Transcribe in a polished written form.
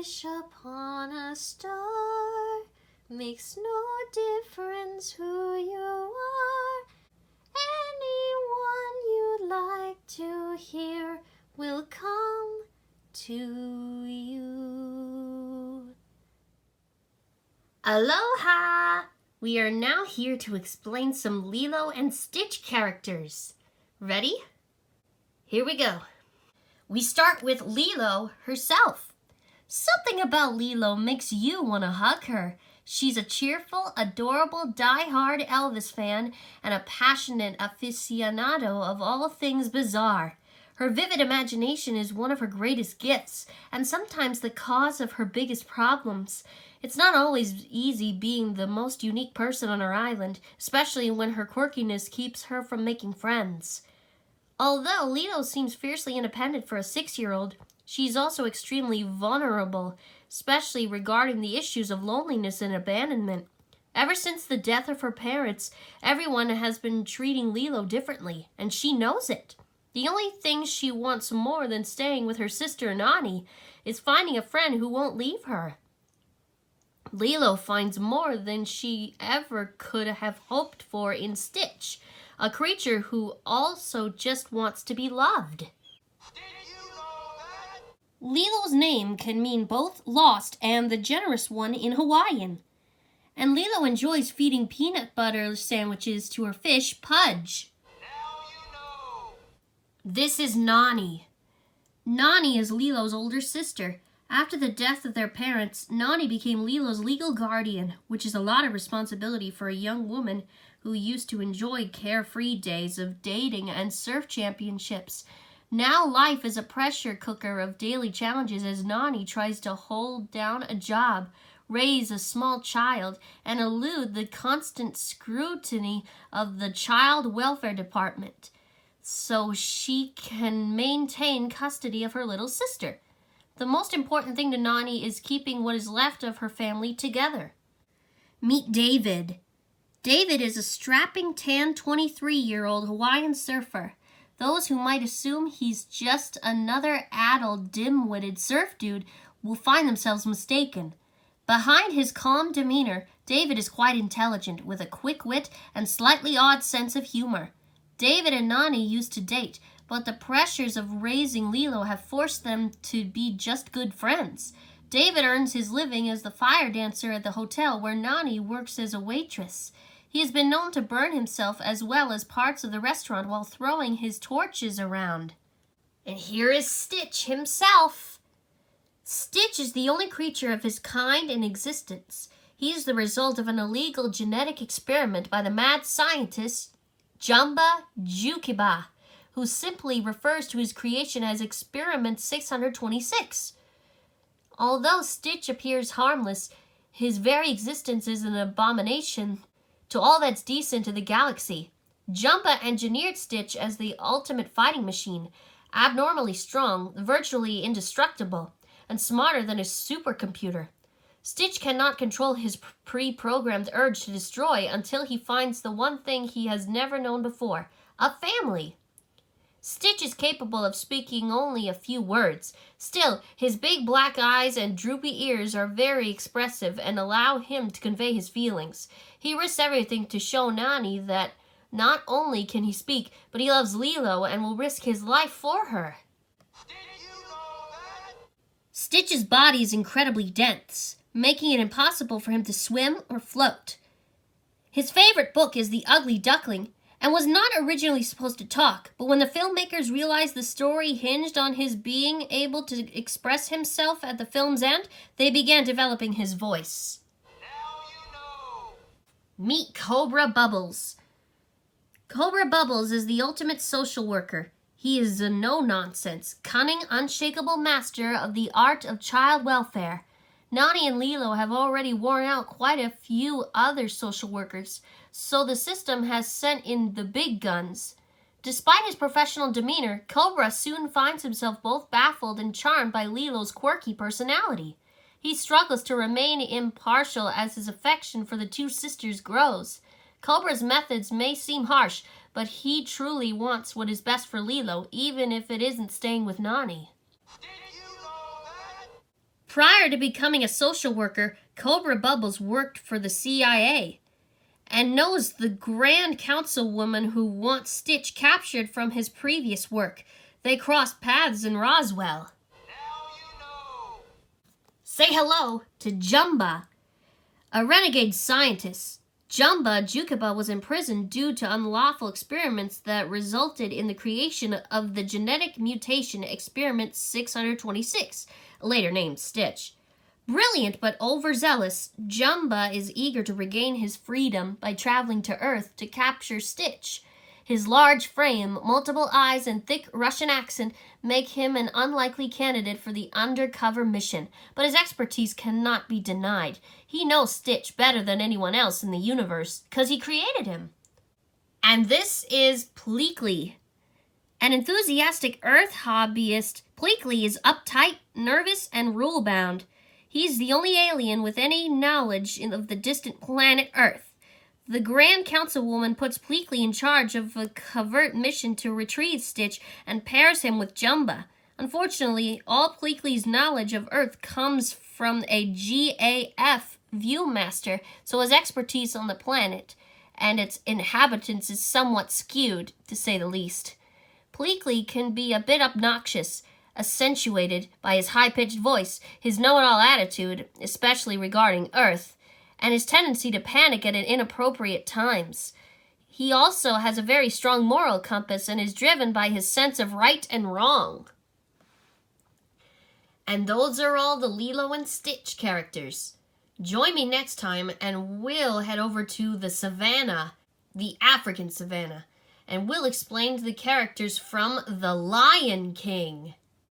wish upon a star. Makes no difference who you are. Anyone you'd like to hear will come to you. Aloha! We are now here to explain some Lilo and Stitch characters. Ready? Here we go. We start with Lilo herself. Something about Lilo makes you want to hug her. She's a cheerful, adorable, die-hard Elvis fan and a passionate aficionado of all things bizarre. Her vivid imagination is one of her greatest gifts, and sometimes the cause of her biggest problems. It's not always easy being the most unique person on her island, especially when her quirkiness keeps her from making friends. Although Lilo seems fiercely independent for a 6-year-old, she's also extremely vulnerable, especially regarding the issues of loneliness and abandonment. Ever since the death of her parents, everyone has been treating Lilo differently, and she knows it. The only thing she wants more than staying with her sister Nani is finding a friend who won't leave her. Lilo finds more than she ever could have hoped for in Stitch, a creature who also just wants to be loved. Did you know that? Lilo's name can mean both lost and the generous one in Hawaiian. And Lilo enjoys feeding peanut butter sandwiches to her fish, Pudge. Now you know. This is Nani. Nani is Lilo's older sister. After the death of their parents, Nani became Lilo's legal guardian, which is a lot of responsibility for a young woman who used to enjoy carefree days of dating and surf championships. Now life is a pressure cooker of daily challenges as Nani tries to hold down a job, raise a small child, and elude the constant scrutiny of the Child Welfare Department, so she can maintain custody of her little sister. The most important thing to Nani is keeping what is left of her family together. Meet David. David is a strapping tan 23-year-old Hawaiian surfer. Those who might assume he's just another addled, dim-witted surf dude will find themselves mistaken. Behind his calm demeanor, David is quite intelligent, with a quick wit and slightly odd sense of humor. David and Nani used to date, but the pressures of raising Lilo have forced them to be just good friends. David earns his living as the fire dancer at the hotel where Nani works as a waitress. He has been known to burn himself as well as parts of the restaurant while throwing his torches around. And here is Stitch himself. Stitch is the only creature of his kind in existence. He is the result of an illegal genetic experiment by the mad scientist Jumba, who simply refers to his creation as Experiment 626. Although Stitch appears harmless, his very existence is an abomination to all that's decent in the galaxy. Jumba engineered Stitch as the ultimate fighting machine, abnormally strong, virtually indestructible, and smarter than a supercomputer. Stitch cannot control his pre-programmed urge to destroy until he finds the one thing he has never known before, a family. Stitch is capable of speaking only a few words. Still, his big black eyes and droopy ears are very expressive and allow him to convey his feelings. He risks everything to show Nani that not only can he speak, but he loves Lilo and will risk his life for her. Did you know that? Stitch's body is incredibly dense, making it impossible for him to swim or float. His favorite book is The Ugly Duckling, and was not originally supposed to talk, but when the filmmakers realized the story hinged on his being able to express himself at the film's end, they began developing his voice. Now you know. Meet Cobra Bubbles. Cobra Bubbles is the ultimate social worker. He is a no-nonsense, cunning, unshakable master of the art of child welfare. Nani and Lilo have already worn out quite a few other social workers, so the system has sent in the big guns. Despite his professional demeanor, Cobra soon finds himself both baffled and charmed by Lilo's quirky personality. He struggles to remain impartial as his affection for the two sisters grows. Cobra's methods may seem harsh, but he truly wants what is best for Lilo, even if it isn't staying with Nani. Did you know that? Prior to becoming a social worker, Cobra Bubbles worked for the CIA and knows the Grand Councilwoman who wants Stitch captured from his previous work. They crossed paths in Roswell. Now you know. Say hello to Jumba, a renegade scientist. Jumba was imprisoned due to unlawful experiments that resulted in the creation of the genetic mutation experiment 626, later named Stitch. Brilliant but overzealous, Jumba is eager to regain his freedom by traveling to Earth to capture Stitch. His large frame, multiple eyes, and thick Russian accent make him an unlikely candidate for the undercover mission, but his expertise cannot be denied. He knows Stitch better than anyone else in the universe, because he created him. And this is Peckli. An enthusiastic Earth hobbyist, Peckli is uptight, nervous, and rule-bound. He's the only alien with any knowledge of the distant planet Earth. The Grand Councilwoman puts Peckli in charge of a covert mission to retrieve Stitch and pairs him with Jumba. Unfortunately, all Peckli's knowledge of Earth comes from a GAF viewmaster, so his expertise on the planet and its inhabitants is somewhat skewed, to say the least. Peckli can be a bit obnoxious, accentuated by his high-pitched voice, his know-it-all attitude, especially regarding Earth, and his tendency to panic at inappropriate times. He also has a very strong moral compass and is driven by his sense of right and wrong. And those are all the Lilo and Stitch characters. Join me next time and we'll head over to the savannah, the African savannah, and we'll explain the characters from The Lion King.